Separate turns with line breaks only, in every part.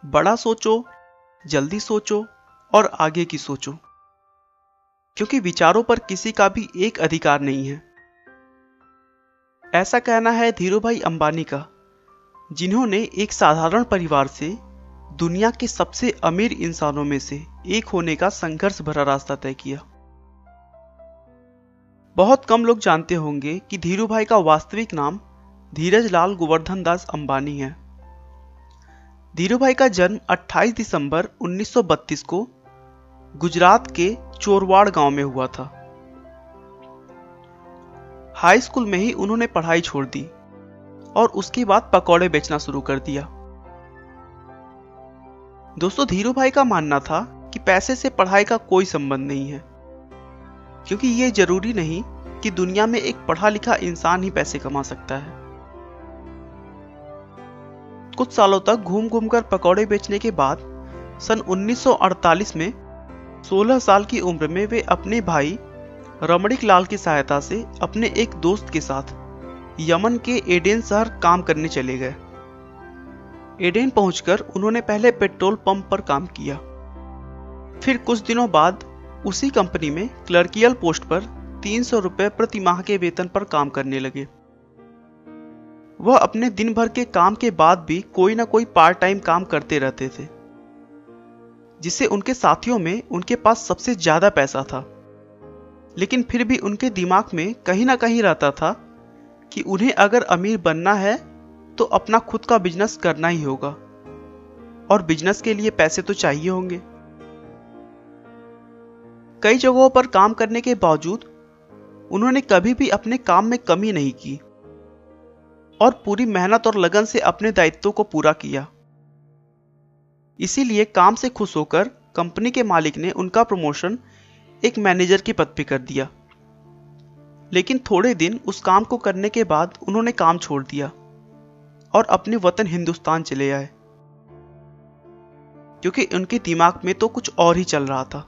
बड़ा सोचो, जल्दी सोचो और आगे की सोचो, क्योंकि विचारों पर किसी का भी एक अधिकार नहीं है। ऐसा कहना है धीरूभाई अंबानी का, जिन्होंने एक साधारण परिवार से दुनिया के सबसे अमीर इंसानों में से एक होने का संघर्ष भरा रास्ता तय किया। बहुत कम लोग जानते होंगे कि धीरूभाई का वास्तविक नाम धीरजलाल गोवर्धन दास अंबानी है। धीरूभाई का जन्म 28 दिसंबर 1932 को गुजरात के चोरवाड़ गांव में हुआ था। हाई स्कूल में ही उन्होंने पढ़ाई छोड़ दी और उसके बाद पकौड़े बेचना शुरू कर दिया। दोस्तों, धीरूभाई का मानना था कि पैसे से पढ़ाई का कोई संबंध नहीं है, क्योंकि यह जरूरी नहीं कि दुनिया में एक पढ़ा लिखा इंसान ही पैसे कमा सकता है। कुछ सालों तक घूम घूम कर पकौड़े बेचने के बाद सन 1948 में 16 साल की उम्र में वे अपने भाई रमणीक लाल की सहायता से अपने एक दोस्त के साथ यमन के एडेन शहर काम करने चले गए। एडेन पहुंचकर उन्होंने पहले पेट्रोल पंप पर काम किया। फिर कुछ दिनों बाद उसी कंपनी में क्लर्कियल पोस्ट पर 300 रुपए प्रति माह के वेतन पर काम करने लगे। वह अपने दिन भर के काम के बाद भी कोई ना कोई पार्ट टाइम काम करते रहते थे, जिससे उनके साथियों में उनके पास सबसे ज्यादा पैसा था। लेकिन फिर भी उनके दिमाग में कहीं ना कहीं रहता था कि उन्हें अगर अमीर बनना है तो अपना खुद का बिजनेस करना ही होगा, और बिजनेस के लिए पैसे तो चाहिए होंगे। कई जगहों पर काम करने के बावजूद उन्होंने कभी भी अपने काम में कमी नहीं की और पूरी मेहनत और लगन से अपने दायित्वों को पूरा किया। इसीलिए काम से खुश होकर कंपनी के मालिक ने उनका प्रमोशन एक मैनेजर के पद पे कर दिया। लेकिन थोड़े दिन उस काम को करने के बाद उन्होंने काम छोड़ दिया और अपने वतन हिंदुस्तान चले आए, क्योंकि उनके दिमाग में तो कुछ और ही चल रहा था।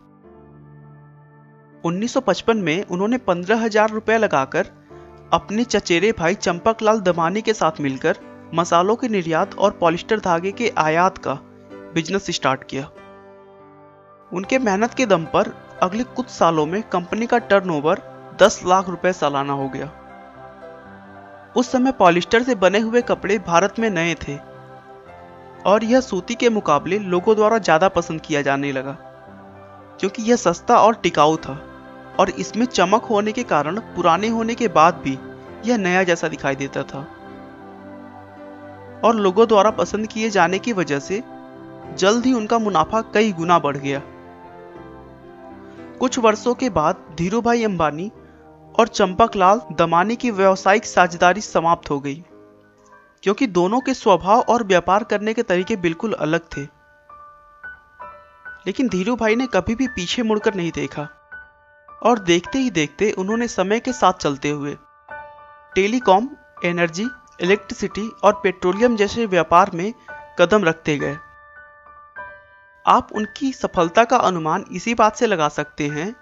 1955 में उन्होंने 15,000 रुपए लगाकर अपने चचेरे भाई चंपकलाल दमानी के साथ मिलकर मसालों के निर्यात और पॉलिस्टर धागे के आयात का बिजनेस स्टार्ट किया। उनके मेहनत के दम पर अगले कुछ सालों में कंपनी का टर्नओवर 10 लाख रुपए सालाना हो गया। उस समय पॉलिस्टर से बने हुए कपड़े भारत में नए थे और यह सूती के मुकाबले लोगों द्वारा ज्यादा पसंद किया जाने लगा, क्योंकि यह सस्ता और टिकाऊ था और इसमें चमक होने के कारण पुराने होने के बाद भी यह नया जैसा दिखाई देता था। और लोगों द्वारा पसंद किए जाने की वजह से जल्द ही उनका मुनाफा कई गुना बढ़ गया। कुछ वर्षों के बाद धीरूभाई अंबानी और चंपकलाल दमानी की व्यावसायिक साझेदारी समाप्त हो गई, क्योंकि दोनों के स्वभाव और व्यापार करने के तरीके बिल्कुल अलग थे। लेकिन धीरूभाई ने कभी भी पीछे मुड़कर नहीं देखा और देखते ही देखते उन्होंने समय के साथ चलते हुए टेलीकॉम, एनर्जी, इलेक्ट्रिसिटी और पेट्रोलियम जैसे व्यापार में कदम रखते गए। आप उनकी सफलता का अनुमान इसी बात से लगा सकते हैं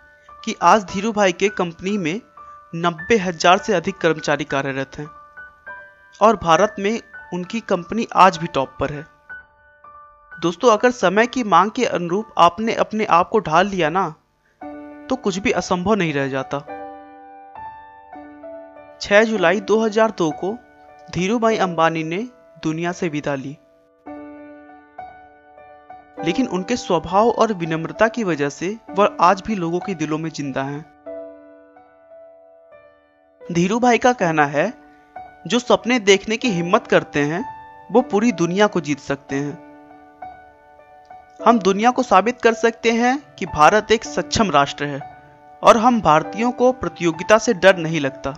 कि आज धीरूभाई के कंपनी में 90,000 से अधिक कर्मचारी कार्यरत हैं और भारत में उनकी कंपनी आज भी टॉप पर है। दोस्तों, अगर समय की मांग के अनुरूप आपने अपने आप को ढाल लिया ना, तो कुछ भी असंभव नहीं रह जाता। 6 जुलाई 2002 को धीरूभाई अंबानी ने दुनिया से विदा ली, लेकिन उनके स्वभाव और विनम्रता की वजह से वह आज भी लोगों के दिलों में जिंदा हैं। धीरूभाई का कहना है, जो सपने देखने की हिम्मत करते हैं वो पूरी दुनिया को जीत सकते हैं। हम दुनिया को साबित कर सकते हैं कि भारत एक सक्षम राष्ट्र है और हम भारतीयों को प्रतियोगिता से डर नहीं लगता।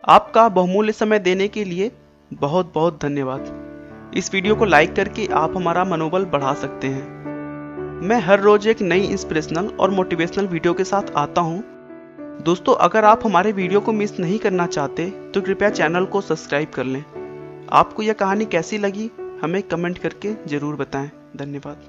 आपका बहुमूल्य समय देने के लिए बहुत बहुत धन्यवाद। इस वीडियो को लाइक करके आप हमारा मनोबल बढ़ा सकते हैं। मैं हर रोज एक नई इंस्पिरेशनल और मोटिवेशनल वीडियो के साथ आता हूं। दोस्तों, अगर आप हमारे वीडियो को मिस नहीं करना चाहते तो कृपया चैनल को सब्सक्राइब कर लें। आपको यह कहानी कैसी लगी हमें कमेंट करके जरूर बताएं। धन्यवाद।